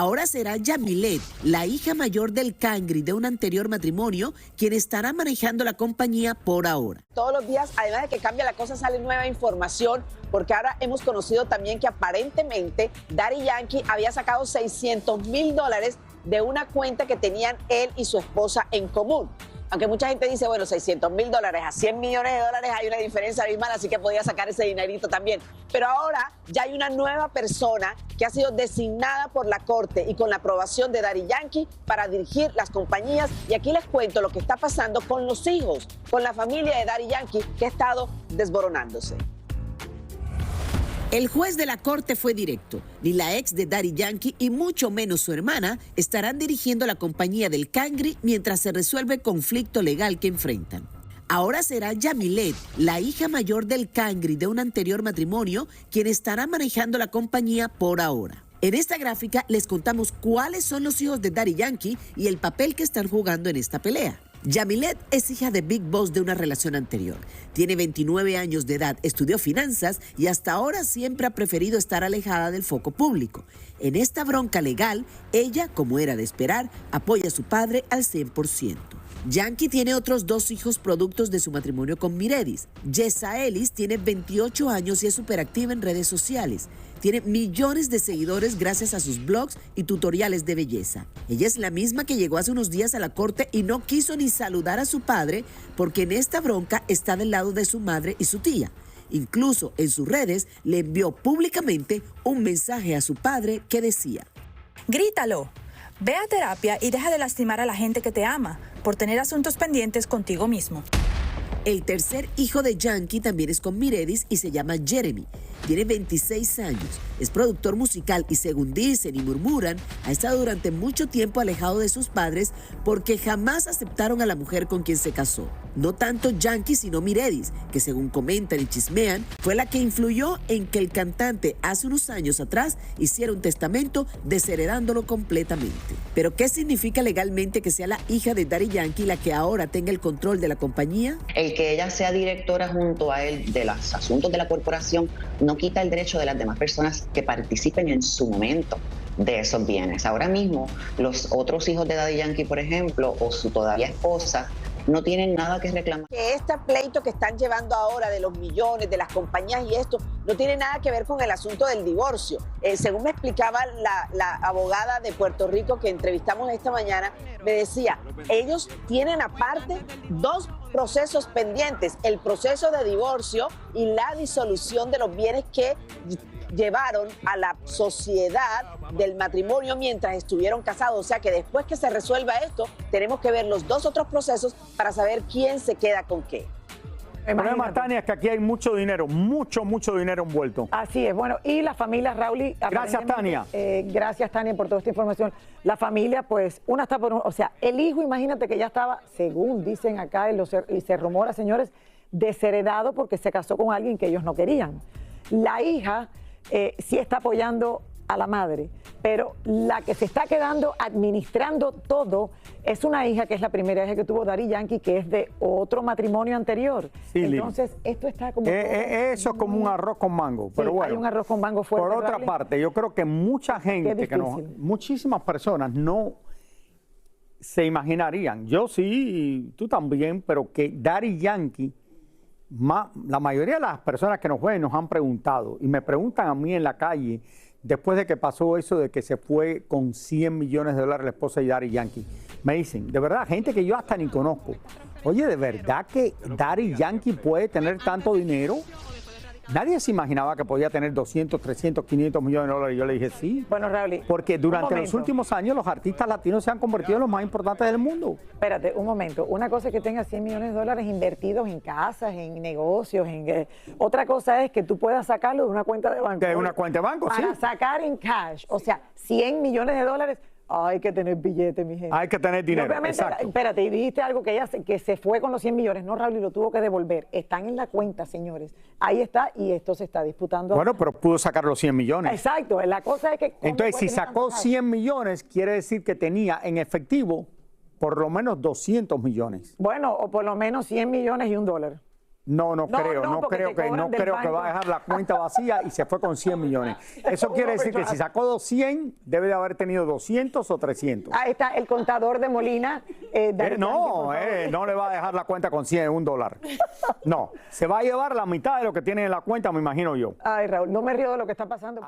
Ahora será Yamilet, la hija mayor del Cangri de un anterior matrimonio, quien estará manejando la compañía por ahora. Todos los días, además de que cambia la cosa, sale nueva información, porque ahora hemos conocido también que aparentemente Daddy Yankee había sacado $600,000 de una cuenta que tenían él y su esposa en común. Aunque mucha gente dice, bueno, $600,000 a $100 millones hay una diferencia abismal, así que podía sacar ese dinerito también. Pero ahora ya hay una nueva persona que ha sido designada por la corte y con la aprobación de Daddy Yankee para dirigir las compañías. Y aquí les cuento lo que está pasando con los hijos, con la familia de Daddy Yankee, que ha estado desboronándose. El juez de la corte fue directo. Ni la ex de Daddy Yankee y mucho menos su hermana estarán dirigiendo la compañía del Cangri mientras se resuelve el conflicto legal que enfrentan. Ahora será Yamilet, la hija mayor del Cangri de un anterior matrimonio, quien estará manejando la compañía por ahora. En esta gráfica les contamos cuáles son los hijos de Daddy Yankee y el papel que están jugando en esta pelea. Yamilet es hija de Big Boss de una relación anterior. Tiene 29 años de edad, estudió finanzas y hasta ahora siempre ha preferido estar alejada del foco público. En esta bronca legal, ella, como era de esperar, apoya a su padre al 100%. Yankee tiene otros 2 hijos productos de su matrimonio con Miredis. Yesa Ellis tiene 28 años y es superactiva en redes sociales. Tiene millones de seguidores gracias a sus blogs y tutoriales de belleza. Ella es la misma que llegó hace unos días a la corte y no quiso ni saludar a su padre porque en esta bronca está del lado de su madre y su tía. Incluso en sus redes le envió públicamente un mensaje a su padre que decía: grítalo, ve a terapia y deja de lastimar a la gente que te ama por tener asuntos pendientes contigo mismo. El tercer hijo de Yankee también es con Miredis y se llama Jeremy. Tiene 26 años, es productor musical y según dicen y murmuran, ha estado durante mucho tiempo alejado de sus padres porque jamás aceptaron a la mujer con quien se casó. No tanto Yankee sino Miredis, que según comentan y chismean, fue la que influyó en que el cantante hace unos años atrás hiciera un testamento desheredándolo completamente. Pero ¿qué significa legalmente que sea la hija de Daddy Yankee la que ahora tenga el control de la compañía? El que ella sea directora junto a él de los asuntos de la corporación no quita el derecho de las demás personas que participen en su momento de esos bienes. Ahora mismo, los otros hijos de Daddy Yankee, por ejemplo, o su todavía esposa, no tienen nada que reclamar. Que este pleito que están llevando ahora de los millones, de las compañías y esto, no tiene nada que ver con el asunto del divorcio. Según me explicaba la abogada de Puerto Rico que entrevistamos esta mañana, me decía, ellos tienen aparte 2 procesos pendientes, el proceso de divorcio y la disolución de los bienes que llevaron a la sociedad del matrimonio mientras estuvieron casados. O sea que después que se resuelva esto, tenemos que ver los 2 otros procesos para saber quién se queda con qué. El problema, Tania, es que aquí hay mucho dinero, mucho dinero envuelto. Así es. Bueno, y la familia Raúl... Gracias, Tania. Gracias, Tania, por toda esta información. La familia, pues, una está por... O sea, el hijo, imagínate que ya estaba, según dicen acá, y se rumora, señores, desheredado porque se casó con alguien que ellos no querían. La hija sí está apoyando a la madre, pero la que se está quedando administrando todo es una hija que es la primera hija que tuvo Daddy Yankee, que es de otro matrimonio anterior. Sí, entonces, esto está como... eso es como un arroz con mango, pero sí, bueno. Hay un arroz con mango fuerte. Por otra parte, yo creo que mucha gente, muchísimas personas no se imaginarían, yo sí, tú también, pero que Daddy Yankee, la mayoría de las personas que nos ven nos han preguntado, y me preguntan a mí en la calle, después de que pasó eso de que se fue con $100 millones la esposa de Daddy Yankee, me dicen, de verdad, gente que yo hasta ni conozco, oye, ¿de verdad que Daddy Yankee puede tener tanto dinero? Nadie se imaginaba que podía tener 200, 300, 500 millones de dólares. Yo le dije sí. Bueno, Raúl, porque durante los últimos años los artistas latinos se han convertido en los más importantes del mundo. Espérate, un momento. Una cosa es que tengas $100 millones invertidos en casas, en negocios, otra cosa es que tú puedas sacarlo de una cuenta de banco. De una cuenta de banco, sí. Para sacar en cash, o sea, $100 millones, hay que tener billete, mi gente. Hay que tener dinero, obviamente, exacto. Espérate, y dijiste algo que se fue con los 100 millones. No, Raúl, y lo tuvo que devolver. Están en la cuenta, señores. Ahí está, y esto se está disputando. Bueno, pero pudo sacar los 100 millones. Exacto, la cosa es que... Entonces, si sacó 100 millones, quiere decir que tenía en efectivo por lo menos 200 millones. Bueno, o por lo menos 100 millones y $1. No porque creo te que cobran del va banco. a dejar la cuenta vacía y se fue con 100 millones. Eso quiere decir que si sacó 100, debe de haber tenido 200 o 300. Ahí está el contador de Molina. Daddy No Yankee, le va a dejar la cuenta con 100, $1. No, se va a llevar la mitad de lo que tiene en la cuenta, me imagino yo. Ay, Raúl, no me río de lo que está pasando.